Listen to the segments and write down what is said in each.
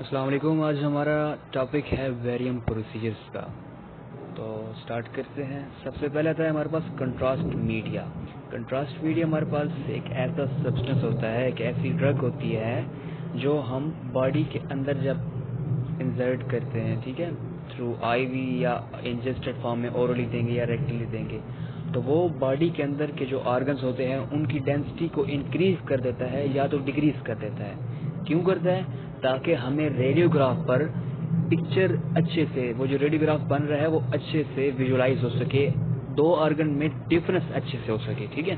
السلام علیکم. آج ہمارا ٹاپک ہے بیریم پروسیجرز کا. تو سٹارٹ کرتے ہیں. سب سے پہلے آتا ہے ہمارے پاس کنٹراسٹ میڈیا. کنٹراسٹ میڈیا ہمارے پاس ایک ایسا سبسٹنس ہوتا ہے، ایک ایسی ڈرگ ہوتی ہے جو ہم باڈی کے اندر جب انسرٹ کرتے ہیں، ٹھیک ہے، تھرو آئی وی یا انجسٹڈ فارم میں اورلی دیں گے یا ریکٹلی دیں گے، تو وہ باڈی کے اندر کے جو آرگنز ہوتے ہیں ان کی ڈینسٹی کو انکریز کر دیتا ہے یا تو ڈکریز کر دیتا ہے. کیوں کرتا ہے؟ تاکہ ہمیں ریڈیوگراف پر پکچر اچھے سے، وہ جو ریڈیوگراف بن رہا ہے وہ اچھے سے ویژولائز ہو سکے، دو آرگن میں ڈفرنس اچھے سے ہو سکے. ٹھیک ہے،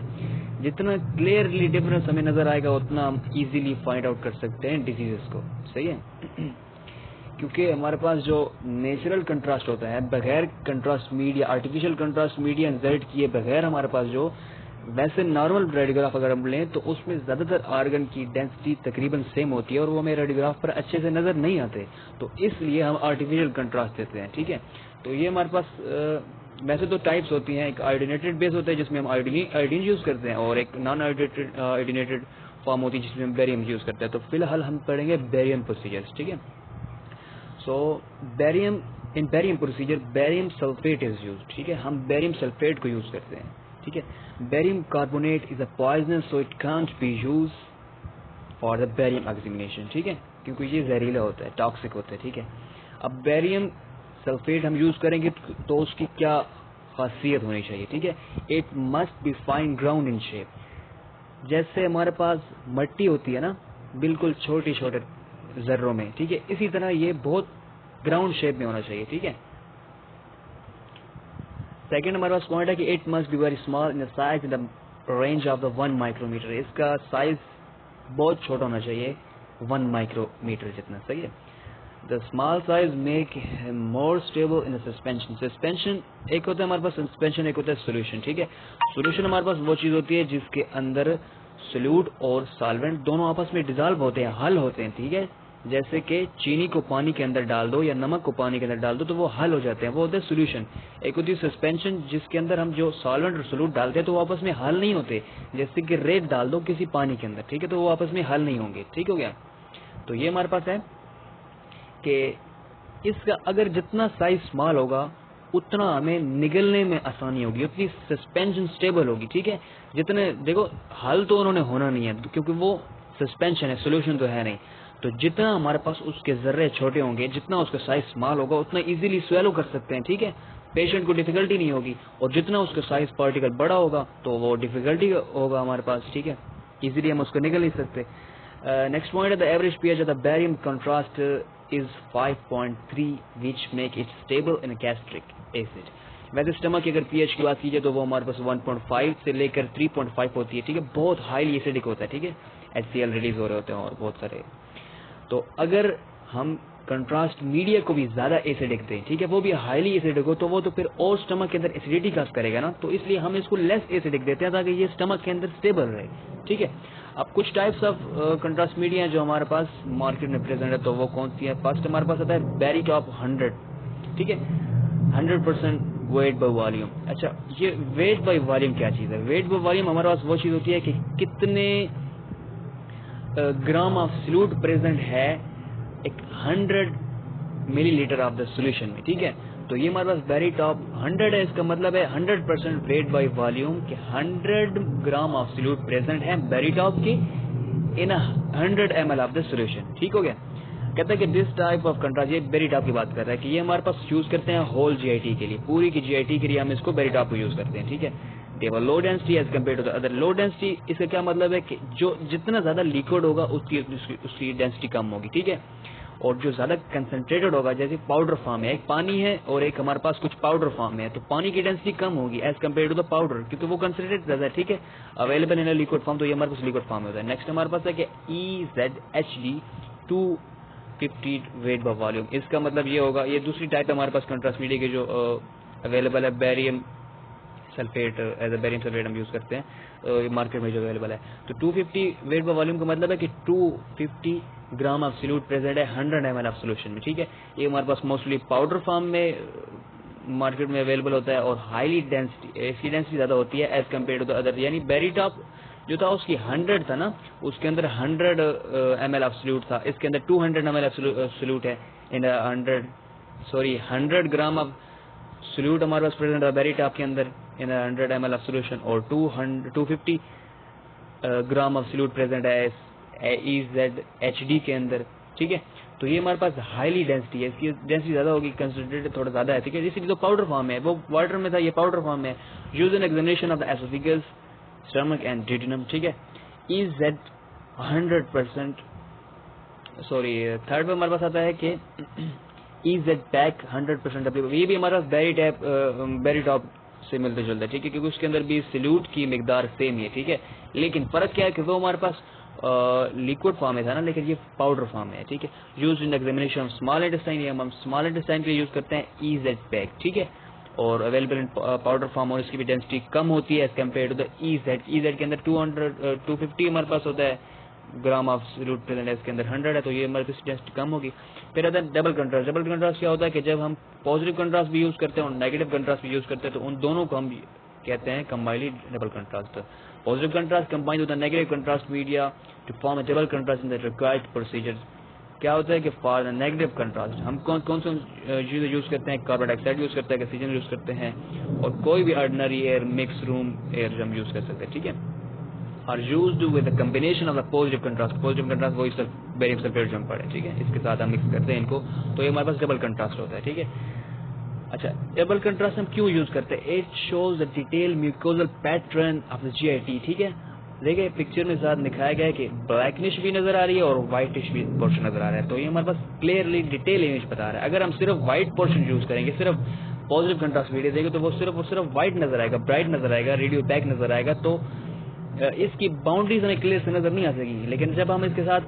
جتنا کلیئرلی ڈفرنس ہمیں نظر آئے گا اتنا ہم ایزیلی فائنڈ آؤٹ کر سکتے ہیں ڈیزیزز کو. صحیح ہے، کیونکہ ہمارے پاس جو نیچرل کنٹراسٹ ہوتا ہے، بغیر contrast media, artificial contrast media insert کیے بغیر ہمارے پاس جو ویسے نارمل ریڈیوگراف اگر ہم لیں تو اس میں زیادہ تر آرگن کی ڈینسٹی تقریباً سیم ہوتی ہے اور وہ ہمیں ریڈیوگراف پر اچھے سے نظر نہیں آتے، تو اس لیے ہم آرٹیفیشیل کنٹراسٹ دیتے ہیں. ٹھیک ہے، تو یہ ہمارے پاس ویسے تو ٹائپس ہوتی ہیں. ایک آئیڈینیٹڈ بیس ہوتا ہے جس میں ہم آئیڈین یوز کرتے ہیں، اور ایک نان آئیڈینیٹڈ فارم ہوتی ہے جس میں ہم بیریم یوز کرتے ہیں. تو فی الحال ہم پڑھیں گے بیریم پروسیجرز. ٹھیک ہے، سو بیریم ان بیریم پروسیجر بیریم سلفیٹ از یوز. ٹھیک ہے، ہم بیریم سلفیٹ کو یوز کرتے ہیں. ٹھیک ہے، barium carbonate is a poisonous so it can't be use for the barium examination. ٹھیک ہے، کیونکہ یہ زہریلا ہوتا ہے، ٹاکسک ہوتا ہے. ٹھیک ہے، اب بیریم سلفیٹ ہم یوز کریں گے تو اس کی کیا خاصیت ہونی چاہیے؟ ٹھیک ہے، it must be fine ground in shape. جیسے ہمارے پاس مٹی ہوتی ہے نا، بالکل چھوٹے چھوٹے ذروں میں، ٹھیک ہے، اسی طرح یہ بہت گراؤنڈ شیپ میں ہونا چاہیے. ٹھیک ہے، سیکنڈ ہمارے پاس پوائنٹ ہے کہ it must be very small in size in the range of the 1 micrometre. اس کا سائز بہت چھوٹا ہونا چاہیے، 1 مائکرو میٹر جتنا. صحیح ہے، the small size make more stable in suspension. Suspension ایک ہوتا ہے ہمارے پاس سسپینشن، ایک ہوتا ہے سولوشن. ٹھیک ہے، سولوشن ہمارے پاس وہ چیز ہوتی ہے جس کے اندر سولوٹ اور سالوینٹ دونوں آپس میں ڈیزالو ہوتے ہیں، حل ہوتے ہیں. ٹھیک ہے، جیسے کہ چینی کو پانی کے اندر ڈال دو یا نمک کو پانی کے اندر ڈال دو تو وہ حل ہو جاتے ہیں، وہ ہوتا ہے سولوشن. ایک ہوتی ہے سسپینشن جس کے اندر ہم جو سالوینٹ اور سولوٹ ڈالتے ہیں تو وہ آپس میں حل نہیں ہوتے. جیسے کہ ریت ڈال دو کسی پانی کے اندر، ٹھیک ہے، تو وہ آپس میں حل نہیں ہوں گے. ٹھیک ہو گیا، تو یہ ہمارے پاس ہے کہ اس کا اگر جتنا سائز اسمال ہوگا اتنا ہمیں نگلنے میں آسانی ہوگی، اتنی سسپینشن سٹیبل ہوگی. ٹھیک ہے، جتنے دیکھو حل تو انہوں نے ہونا نہیں ہے کیونکہ وہ سسپینشن ہے، سولوشن تو ہے نہیں. تو جتنا ہمارے پاس اس کے ذرے چھوٹے ہوں گے، جتنا اس کا سائز اسمال ہوگا اتنا ایزیلی سویلو کر سکتے ہیں. ٹھیک ہے، پیشنٹ کو ڈیفیکلٹی نہیں ہوگی، اور جتنا اس کا سائز پارٹیکل بڑا ہوگا تو وہ ڈیفیکلٹی ہوگا ہمارے پاس. ٹھیک ہے، ایزیلی ہم اس کو نکل نہیں سکتے. نیکسٹ پوائنٹ ہے the average P H of the barium contrast is 5.3 which make it stable in a gastric acid. ویسے اسٹمک کی اگر پی ایچ کی بات کی جائے تو وہ ہمارے پاس 1.5 سے لے کر 3.5 ہوتی ہے. ٹھیک ہے، بہت ہائیلی ایسیڈک ہوتا ہے. ٹھیک ہے، ایچ سی ایل ریلیز ہو رہے ہوتے ہیں اور بہت سارے. تو اگر ہم کنٹراسٹ میڈیا کو بھی زیادہ ایسیڈک دیں، ٹھیک ہے، وہ بھی ہائیلی ایسیڈک ہو تو وہ تو پھر اور اسٹمک کے اندر ایسیڈیٹی کاز کرے گا نا، تو اس لیے ہم اس کو لیس ایسیڈک دیتے ہیں تاکہ یہ اسٹمک کے اندر اسٹیبل رہے. ٹھیک ہے، اب کچھ ٹائپس آف کنٹراسٹ میڈیا جو ہمارے پاس مارکیٹ میں پریزنٹ ہے تو وہ کون سی ہے؟ فرسٹ ہمارے پاس آتا ہے بیری ٹاپ 100. ٹھیک ہے، 100% ویٹ بائی والیوم. اچھا، یہ ویٹ بائی والیوم کیا چیز ہے؟ ویٹ بائی والیوم ہمارے پاس وہ چیز ہوتی ہے کہ کتنے گرام آف سلوٹ پریزنٹ ہے ایک 100 ملی لیٹر آف دا سولوشن میں. ٹھیک ہے، تو یہ ہمارے پاس بیری ٹاپ 100 ہے. اس کا مطلب ہے 100% ویٹ بائی والیوم کہ 100 گرام آف سلوٹ پریزنٹ ہے بیری ٹاپ کی ان 100 ml آف دا سولوشن. ٹھیک ہو گیا. کہتا ہے کہ دس ٹائپ آف کنٹراسٹ، یہ بیری ٹاپ کی بات کر رہا ہے کہ یہ ہمارے پاس یوز کرتے ہیں ہول جی آئی ٹی کے لیے، پوری کی جی آئی ٹی کے لیے ہم اس کو بیری ٹاپ کو یوز کرتے ہیں. ٹھیک ہے، they're low density as compare to the other. Low density اس کا کیا مطلب ہے کہ جو جتنا زیادہ لیکوڈ ہوگا اس کی ڈینسٹی کم ہوگی. ٹھیک ہے، اور جو زیادہ کنسنٹریٹڈ ہوگا جیسے پاؤڈر فارم ہے، ایک پانی ہے اور ایک ہمارے پاس کچھ پاؤڈر فارم ہے، تو پانی کی ڈینسٹی کم ہوگی as compare to the powder کیونکہ وہ کنسنٹریٹ زیادہ ہے. ٹھیک ہے، اویلیبل ان لیکوڈ فارم، تو یہ ہمارے پاس لیکوڈ فارم میں ہوتا ہے. نیکسٹ ہمارے پاس ہے کہ EZHD 250 ویٹ بائی والیوم. اس کا مطلب یہ ہوگا، یہ دوسری ٹائپ ہمارے پاس کنٹراسٹ میڈیا کی جو اویلیبل ہے barium sulphate, as a barium sulphate ہم یوز کرتے ہیں مارکیٹ میں جو اویلیبل ہے. تو 250 ویٹ بائی والیوم کا مطلب ہے کہ 250 گرام آف سلوٹ پریزنٹ ہے 100 ml آف سولوشن میں. ٹھیک ہے، یہ ہمارے پاس موسٹلی پاؤڈر فارم میں مارکیٹ میں اویلیبل ہوتا ہے اور ہائیلی ڈینسٹی، اس کی ڈینسٹی زیادہ ہوتی ہے as compare to the other. یعنی بیری ٹاپ جو تھا اس کی 100 تھا نا, اس کے اندر 100 ml آف سلیوٹ تھا, اس کے اندر 200 ml آف سلیوٹ ہے, 100 گرام آف سلیوٹ ہمارے پاس پریزنٹ ہے بیری ٹاپ کے اندر ان 100 ml آف سولوشن, اور 250 گرام آف سلیوٹ پریزنٹ ہے EZHD کے اندر, ٹھیک ہے. تو یہ ہمارے پاس ہائیلی ڈینسٹی ہے, اس کی ڈینسٹی زیادہ ہوگی, کنسنٹریٹ تھوڑا زیادہ ہے, ٹھیک ہے. اسی لیے تو پاؤڈر فارم ہے, وہ واٹر میں تھا, یہ پاؤڈر فارم میں. Use in examination of the oesophagus, stomach and duodenum, ٹھیک ہے. EZ 100%, سوری تھرڈ پہ ہمارے پاس آتا ہے کہ EZ پیک 100%, یہ بھی ہمارا بیری ٹاپ سے ملتے جلتے, ٹھیک ہے, کیونکہ اس کے اندر بھی سلیوٹ کی مقدار سیم ہے, ٹھیک ہے. لیکن فرق کیا ہے کہ وہ ہمارے پاس لیکوڈ فارم میں تھا نا, لیکن یہ پاؤڈر فارم ہے, ٹھیک ہے. Use in examination small intestine, یہ ہم اسمال انٹسٹائن کے لیے یوز کرتے ہیں EZ پیک, ٹھیک ہے. اور اویلیبل ان پاؤڈر فارم, اور اس کی بھی ڈینسٹی کم ہوتی ہے as compare to the EZ کے اندر 250 ہمارے پاس ہوتا ہے گرام آف سلیوٹ پریزنٹ ہے, اس کے اندر 100 ہے, تو یہ ہمارے پاس ڈینسٹی کم ہوگی. پھر آتا ہے ڈبل کنٹراسٹ. ڈبل کنٹراسٹ کیا ہوتا ہے کہ جب ہم پازیٹیو کنٹراسٹ بھی یوز کرتے ہیں اور نیگیٹو کنٹراسٹ بھی یوز کرتے ہیں, تو ان دونوں کو ہم کہتے ہیں combinedly double contrast. Positive contrast combined ہوتا ہے negative contrast media to form a double contrast in the required procedure. کیا ہوتا ہے کہ فار دا نیگیٹو کنٹراسٹ ہم کون سے چیزیں یوز کرتے ہیں, کاربن ڈائی آکسائڈ یوز کرتے ہیں, آکسیجن یوز کرتے ہیں, اور کوئی بھی آرڈنری ایئر, مکس روم ایئر ہم یوز کر سکتے ہیں, ٹھیک ہے. اور used with the combination of the positive contrast. Positive contrast وہی بیریم سلفیٹ جو ہم پڑھے, ٹھیک ہے, اس کے ساتھ ہم مکس کرتے ہیں ان کو, تو یہ ہمارے پاس ڈبل کنٹراسٹ ہوتا ہے, ٹھیک ہے. اچھا, ڈبل کنٹراسٹ ہم کیوں یوز کرتے ہیں؟ It shows the detail mucosal pattern of the GIT, ٹھیک ہے. دیکھیں پکچر میں ساتھ دکھایا گیا ہے کہ بلیکنش بھی نظر آ رہی ہے اور وائٹش بھی پورشن نظر آ رہا ہے, تو یہ ہمارے پاس کلیئرلی ڈیٹیل امیج بتا رہا ہے. اگر ہم صرف وائٹ پورشن یوز کریں گے, صرف پازیٹیو کنٹراسٹ ویڈیو دیں گے, تو وہ صرف وائٹ نظر آئے گا, برائٹ نظر آئے گا, ریڈیو پیک نظر آئے گا, تو اس کی باؤنڈریز ہمیں کلیئر سے نظر نہیں آ سکیں گی. لیکن جب ہم اس کے ساتھ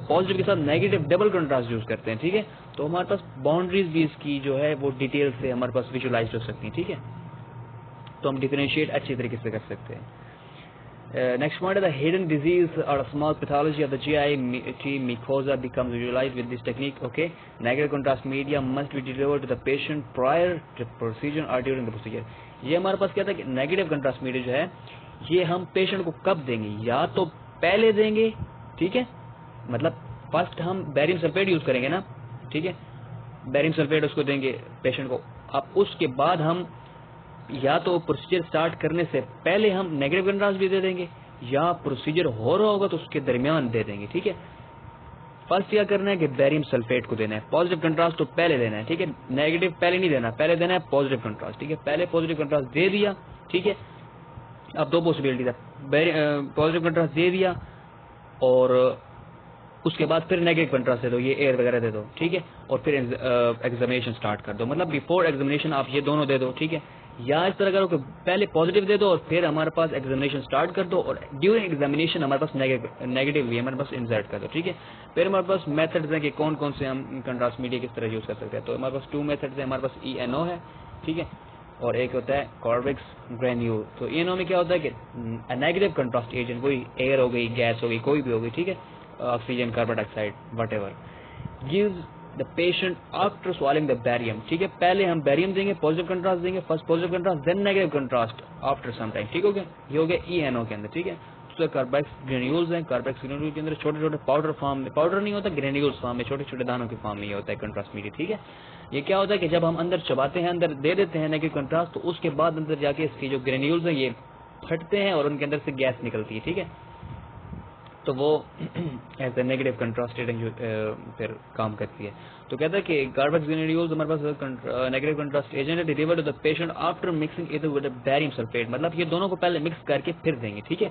پازیٹیو کے ساتھ نیگیٹو ڈبل کنٹراسٹ یوز کرتے ہیں, ٹھیک ہے, تو ہمارے پاس باؤنڈریز بھی اس کی جو ہے وہ ڈیٹیل سے ہمارے پاس ویژولائز ہو سکتی ہیں, ٹھیک ہے. تو ہم ڈیفرینشیٹ اچھی طریقے سے کر سکتے ہیں. نیکسٹ پوائنٹ ہے the hidden disease or small pathology of the GIT mucosa becomes visualized with this technique. Okay, negative contrast media must be delivered to the patient prior to procedure or during the procedure. یہ ہمارے پاس کیا تھا کہ negative contrast media جو ہے یہ ہم patient کو کب دیں گے, یا تو پہلے دیں گے, ٹھیک ہے, مطلب فرسٹ ہم بیریم سلفیٹ یوز کریں گے نا, ٹھیک ہے, بیریم سلفیٹ اس کو دیں گے پیشنٹ کو. اب اس کے بعد ہم یا تو پروسیجر سٹارٹ کرنے سے پہلے ہم نیگیٹو کنٹراسٹ بھی دے دیں گے, یا پروسیجر ہو رہا ہوگا تو اس کے درمیان دے دیں گے, ٹھیک ہے. فرسٹ کیا کرنا ہے کہ بیریم سلفیٹ کو دینا ہے, پازیٹیو کنٹراسٹ تو پہلے دینا ہے, ٹھیک ہے, نیگیٹو پہلے نہیں دینا, پہلے دینا ہے پازیٹیو کنٹراسٹ, ٹھیک ہے. پہلے پازیٹیو کنٹراسٹ دے دیا, ٹھیک ہے. اب دو پاسبلٹی تھا, پازیٹیو کنٹراسٹ دے دیا اور اس کے بعد پھر نیگیٹو کنٹراسٹ دے دو, یہ ایئر وغیرہ دے دو, ٹھیک ہے, اور پھر ایگزامینیشن سٹارٹ کر دو, مطلب بیفور ایگزامینیشن آپ یہ دونوں دے دو, ٹھیک ہے. یا اس طرح کرو کہ پہلے پازیٹیو دے دو اور پھر ہمارے پاس ایگزامینیشن سٹارٹ کر دو, اور ڈیورنگ ایگزامینیشن ہمارے پاس نیگیٹو بھی ہمارے پاس انسرٹ کر دو, ٹھیک ہے. پھر ہمارے پاس میتھڈز ہیں کہ کون کون سے ہم کنٹراسٹ میڈیا کس طرح یوز کر سکتے ہیں. تو ہمارے پاس 2 میتھڈز ہیں, ہمارے پاس ENO ہے, ٹھیک ہے, اور ایک ہوتا ہے کاربیکس گرینیول. تو ENO میں کیا ہوتا ہے کہ نیگیٹو کنٹراسٹ ایجنٹ, کوئی ایئر ہو گئی, گیس ہو گئی, کوئی بھی ہو گئی, ٹھیک ہے, oxygen, carbon dye oxide, what ever, gives the patient after swallowing the barium, ٹھیک ہے. پہلے ہم بیریم دیں گے, پازیٹیو کنٹراسٹ دیں گے, first positive contrast then negative contrast after some time, ٹھیک ہو گیا. یہ ہو گیا ENO کے اندر, ٹھیک ہے. تو کاربیکس گرینیولز ہیں, کاربیکس گرینیول کے اندر چھوٹے چھوٹے پاؤڈر فارم میں, پاؤڈر نہیں ہوتا, گرینیولز فارم میں, چھوٹے چھوٹے دانوں کے فارم میں یہ ہوتا ہے کنٹراسٹ میڈیا, ٹھیک ہے. یہ کیا ہوتا ہے کہ جب ہم اندر چباتے ہیں, اندر دے دیتے ہیں نیگیٹو کنٹراسٹ, تو اس کے بعد اندر جا کے اس کے جو گرینیولز ہیں یہ پھٹتے ہیں اور ان کے اندر سے گیس نکلتی ہے, ٹھیک ہے. تو وہ ایز اے نیگیٹو کنٹراسٹ پھر کام کرتی ہے. تو کہتا ہے کہ کاربیکس گرینیولز ہمارے پاس نیگیٹو کنٹراسٹ ایجنٹ ہے, delivered to the patient after mixing either with barium sulphate, مطلب یہ دونوں کو پہلے مکس کر کے پھر دیں گے, ٹھیک ہے,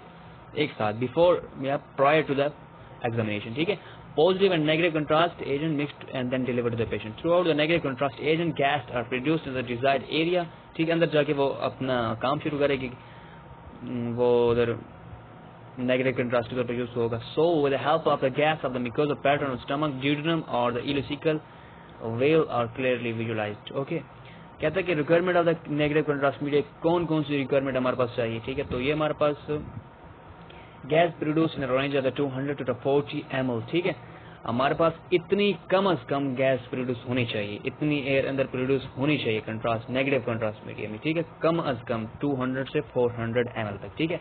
ایک ساتھ, بیفور یا پرائر ٹو دی ایگزامینیشن, ٹھیک ہے. Positive and negative contrast agent mixed and then delivered to the patient. Throughout the negative contrast agent, gas are produced in the desired area. ٹھیک ہے, اندر جا کے وہ اپنا کام شروع کرے گی, وہ ادھر نیگیٹو کنٹراسٹ پر یوز ہوگا. So with the help of the gas of the mucosal pattern of stomach, duodenum or the ileocecal veil are clearly visualized. Okay. کہتا ہے کہ requirement of the negative contrast media, کون کون سی requirement ہمارے پاس چاہیے, ٹھیک ہے. تو یہ ہمارے پاس gas produce in range of 200 to 40 ml, ٹھیک ہے. ہمارے پاس اتنی کم از کم گیس پروڈیوس ہونی چاہیے, اتنی ایئر اندر پروڈیوس ہونی چاہیے کنٹراسٹ نیگیٹو کنٹراسٹ میڈیا میں, ٹھیک ہے, کم از کم 200 سے 400 ml تک, ٹھیک ہے.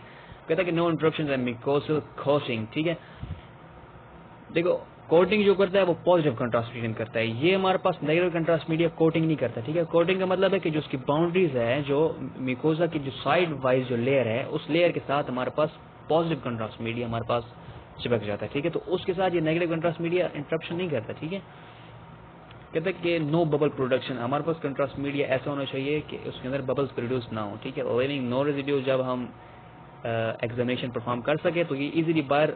کہتا ہے کہ نو انٹرپشن اینڈ میکوسل کوٹنگ. ٹھیک ہے, دیکھو کوٹنگ جو کرتا ہے وہ پازیٹیو کنٹراسٹ میڈیم کرتا ہے, یہ ہمارے پاس نیگیٹو کنٹراسٹ میڈیا کوٹنگ نہیں کرتا. ٹھیک ہے, کوٹنگ کا مطلب ہے کہ جو اس کی باؤنڈریز ہے, جو میکوزا کی جو سائڈ وائز جو لیئر ہے, اس لیئر کے ساتھ ہمارے پاس پازیٹیو کنٹراسٹ میڈیا ہمارے پاس چپک جاتا ہے. ٹھیک ہے, تو اس کے ساتھ یہ نیگیٹو کنٹراسٹ میڈیا انٹرپشن نہیں کرتا. ٹھیک ہے, کہتے ہیں کہ نو ببل پروڈکشن, ہمارے پاس کنٹراسٹ میڈیا ایسا ہونا چاہیے کہ اس کے اندر ببلز پروڈیوس نہ ہو. ٹھیک ہے, لیونگ نو ریزیڈیو, جب ہم ایگزامینیشن پرفارم کر سکے تو یہ ایزیلی باہر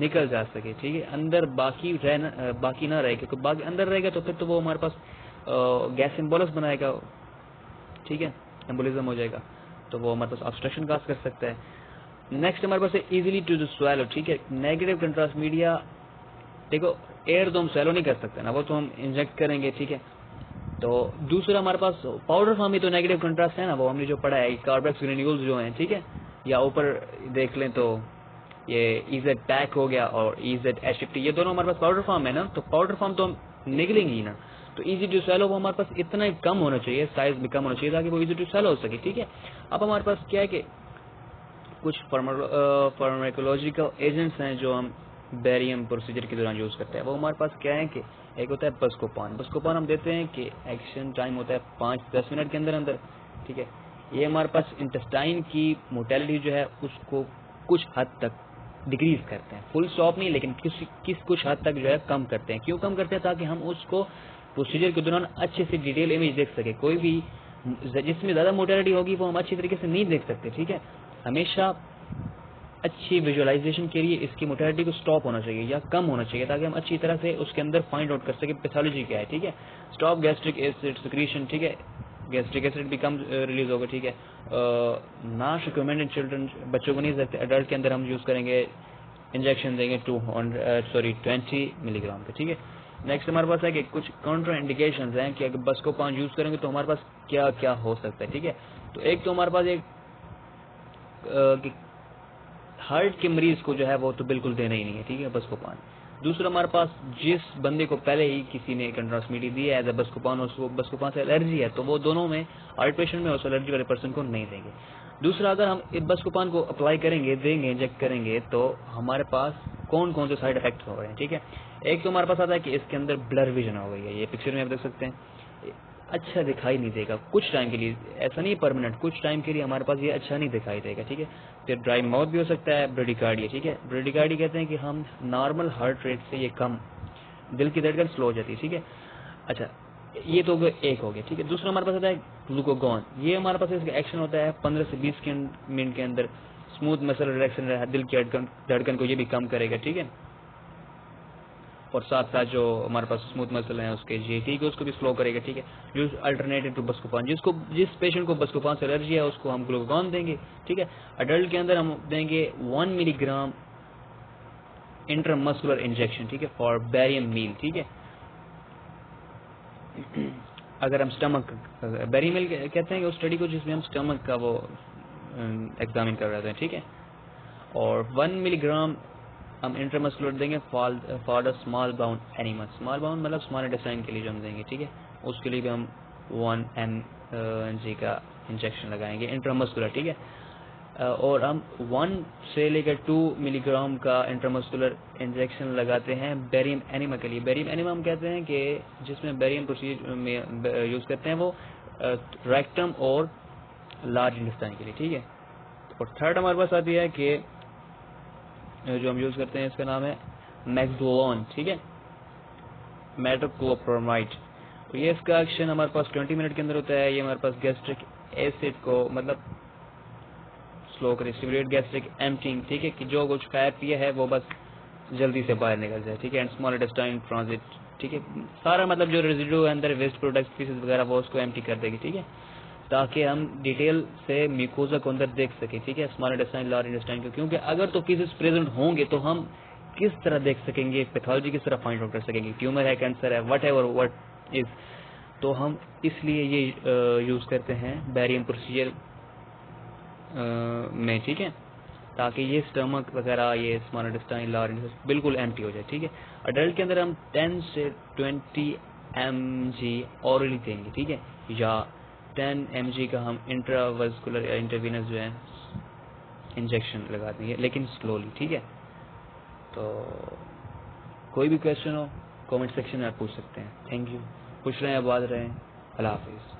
نکل جا سکے. ٹھیک ہے, اندر باقی نہ رہے, کیونکہ باقی اندر رہے گا تو پھر تو وہ ہمارے پاس گیس ایمبولس بنائے گا. ٹھیک ہے, ایمبولزم ہو جائے گا, تو وہ ہمارے پاس آبسٹرکشن کاز کر سکتا ہے. نیکسٹ ہمارے پاس ہے ایزیلی ٹو سویلو. ٹھیک ہے, نیگیٹو کنٹراسٹ میڈیا, دیکھو ایئر تو ہم سویلو نہیں کر سکتے نا, وہ تو ہم انجیکٹ کریں گے. ٹھیک ہے, تو دوسرا ہمارے پاس پاؤڈر فارم ہی تو نیگیٹو کنٹراسٹ ہے نا, وہ ہم نے جو پڑھا ہے کاربیکس گرینیولز جو ہیں. ٹھیک ہے, یا اوپر دیکھ لیں تو یہ ای زیڈ پیک ہو گیا اور ای زیڈ ایچ50, یہ دونوں ہمارے پاس پاؤڈر فارم ہے نا, تو پاؤڈر فارم تو ہم نکلیں گی نا, تو ایزی ٹو سیلو وہ ہمارے پاس اتنا ہی کم ہونا چاہیے, سائز بھی کم ہونا چاہیے تاکہ وہ ایزی ٹو سیلو ہو سکے. ٹھیک ہے, اب ہمارے پاس کیا ہے کہ کچھ فارماکولوجیکل ایجنٹس ہیں جو ہم بیریم پروسیجر کے دوران یوز کرتے ہیں. وہ ہمارے پاس کیا ہے کہ ایک ہوتا ہے بسکوپان. بسکوپان ہم دیتے ہیں کہ ایکشن ٹائم ہوتا ہے 5-10 منٹ کے اندر. ٹھیک ہے, یہ ہمارے پاس انٹسٹائن کی موٹیلٹی جو ہے اس کو کچھ حد تک ڈیکریز کرتے ہیں, فل اسٹاپ نہیں, لیکن کچھ حد تک جو ہے کم کرتے ہیں. کیوں کم کرتے ہیں؟ تاکہ ہم اس کو پروسیجر کے دوران اچھے سے ڈیٹیل امیج دیکھ سکیں. کوئی بھی جس میں زیادہ موٹیلٹی ہوگی وہ ہم اچھی طریقے سے نہیں دیکھ سکتے. ٹھیک ہے, ہمیشہ اچھی ویژوالائزیشن کے لیے اس کی موٹیلٹی کو اسٹاپ ہونا چاہیے یا کم ہونا چاہیے, تاکہ ہم اچھی طرح سے اس کے اندر فائنڈ آؤٹ کر سکیں پیتھولوجی کیا ہے. ٹھیک ہے, اسٹاپ گیسٹرک ایسڈ سیکریشن. ٹھیک ہے, گیسٹرک ایسڈ بھی کم ریلیز ہوگا. ٹھیک ہے, ناٹ ریکمینڈڈ چلڈرن, بچوں کو نہیں سکتے, ایڈلٹ کے اندر ہم یوز کریں گے, انجیکشن دیں گے 20 ملی گرام کا. ٹھیک ہے, نیکسٹ ہمارے پاس ہے کہ کچھ کاؤنٹر انڈیکیشنز ہیں کہ اگر بسکوپان یوز کریں گے تو ہمارے پاس کیا کیا ہو سکتا ہے. ٹھیک ہے, تو ایک تو ہمارے پاس ایک ہارٹ کے مریض کو جو ہے وہ تو بالکل دینا ہی نہیں ہے. ٹھیک ہے, بسکوپان. دوسرا ہمارے پاس جس بندے کو پہلے ہی کسی نے کنٹراسٹ میڈیا دی ہے ایز اے بسکوپان, اس کو بسکوپان سے الرجی ہے, تو وہ دونوں میں ہارٹ پیشنٹ میں اس الرجی والے پرسن کو نہیں دیں گے. دوسرا, اگر ہم بسکوپان کو اپلائی کریں گے, دیں گے, انجیکٹ کریں گے, تو ہمارے پاس کون کون سے سائڈ افیکٹ ہو رہے ہیں. ٹھیک ہے, ایک تو ہمارے پاس آتا ہے کہ اس کے اندر بلر ویژن ہو گئی ہے, یہ پکچر میں آپ دیکھ سکتے ہیں, اچھا دکھائی نہیں دے گا کچھ ٹائم کے لیے, ایسا نہیں پرماننٹ, کچھ ٹائم کے لیے ہمارے پاس یہ اچھا نہیں دکھائی دے گا. ٹھیک ہے, پھر ڈرائی ماؤتھ بھی ہو سکتا ہے, بریڈیکارڈیا. ٹھیک ہے, بریڈیکارڈیا کہتے ہیں کہ ہم نارمل ہارٹ ریٹ سے یہ کم, دل کی دھڑکن سلو ہو جاتی ہے. ٹھیک ہے, اچھا یہ تو ایک ہو گیا. ٹھیک ہے, دوسرا ہمارے پاس ہوتا ہے گلوکوگون. یہ ہمارے پاس اس کا ایکشن ہوتا ہے 15 سے 20 منٹ کے اندر, اسموتھ مسل ریلیکشن ہے, دل کی دھڑکن کو یہ بھی کم کرے گا. ٹھیک ہے, اور ساتھ ساتھ جو ہمارے پاس اسموتھ مسل ہیں اس کے جی, ٹھیک ہے, اس کو بھی سلو کرے گا. ٹھیک ہے, جو الٹرنیٹو ٹو بسکوپان, جس پیشنٹ کو بسکوپان سے الرجی ہے اس کو ہم گلوکوگون دیں گے. ٹھیک ہے, اڈلٹ کے اندر ہم دیں گے 1 ملی گرام انٹرامسکولر انجیکشن. ٹھیک ہے, فار بیریم میل. ٹھیک ہے, اگر ہم اسٹمک, بیریم میل کہتے ہیں کہ اس اسٹڈی کو جس میں ہم اسٹمک کا وہ ایگزامن کر رہے ہیں. ٹھیک ہے, اور 1 ملی گرام ہم انٹرامسکولر دیں گے for the small bowel enema. Small bowel مطلب اسمال انٹسٹائن کے لیے جو ہم دیں گے. ٹھیک ہے, اس کے لیے بھی ہم 1 mg کا انجیکشن لگائیں گے انٹرامسکولر. ٹھیک ہے, اور ہم 1 سے لے کر 2 ملی گرام کا انٹرامسکولر انجیکشن لگاتے ہیں بیریم اینیما کے لیے. بیریم اینیما ہم کہتے ہیں کہ جس میں بیریم پروسیجر میں یوز کرتے ہیں وہ ریکٹم اور لارج انٹسٹائن کے لیے. ٹھیک ہے, اور تھرڈ ہمارے پاس آتی ہے کہ جو ہم یوز کرتے ہیں اس کا نام ہے میکسڈولون. ٹھیک ہے, میٹوکلوپرامائڈ. تو یہ اس کا ایکشن ہمارے پاس 20 منٹ کے اندر ہوتا ہے. یہ ہمارے پاس گیسٹرک ایسڈ کو مطلب سلو کرے, اسٹیمولیٹ گیسٹرک ایمپٹنگ. ٹھیک ہے, کہ جو کچھ کھایا پیا ہے وہ بس جلدی سے باہر نکل جائے. ٹھیک ہے, اینڈ اسمال انٹسٹائن ٹرانزٹ. ٹھیک ہے, سارا مطلب جو ریزیڈو ہے اندر ویسٹ پروڈکٹس پیسز وغیرہ وہ اس کو ایمپٹی کر دے گی. ٹھیک ہے, تاکہ ہم ڈیٹیل سے میکوزا کو اندر دیکھ سکیں. ٹھیک ہے, اسمال انٹسٹائن لارج انٹسٹائن کو, کیونکہ اگر تو پیسز پریزنٹ ہوں گے تو ہم کس طرح دیکھ سکیں گے, پیتھولوجی کس طرح فائنڈ آؤٹ کر سکیں گے, ٹیومر ہے, کینسر ہے, وٹ ایور وٹ از. تو ہم اس لیے یہ یوز کرتے ہیں بیریم پروسیجر میں. ٹھیک ہے, تاکہ یہ اسٹمک وغیرہ, یہ اسمال انٹسٹائن لارج انٹسٹائن بالکل ایمپٹی ہو جائے. ٹھیک ہے, اڈلٹ کے اندر ہم 10 سے 20 mg اورلی دیں گے. ٹھیک ہے, یا 10 mg کا ہم انٹراویسکولر یا انٹروینس جو ہے انجیکشن لگا دیں گے لیکن سلولی. ٹھیک ہے, تو کوئی بھی کویشچن ہو کامنٹ سیکشن میں آپ پوچھ سکتے ہیں. تھینک یو, خوش رہیں, آباد رہیں, اللہ حافظ.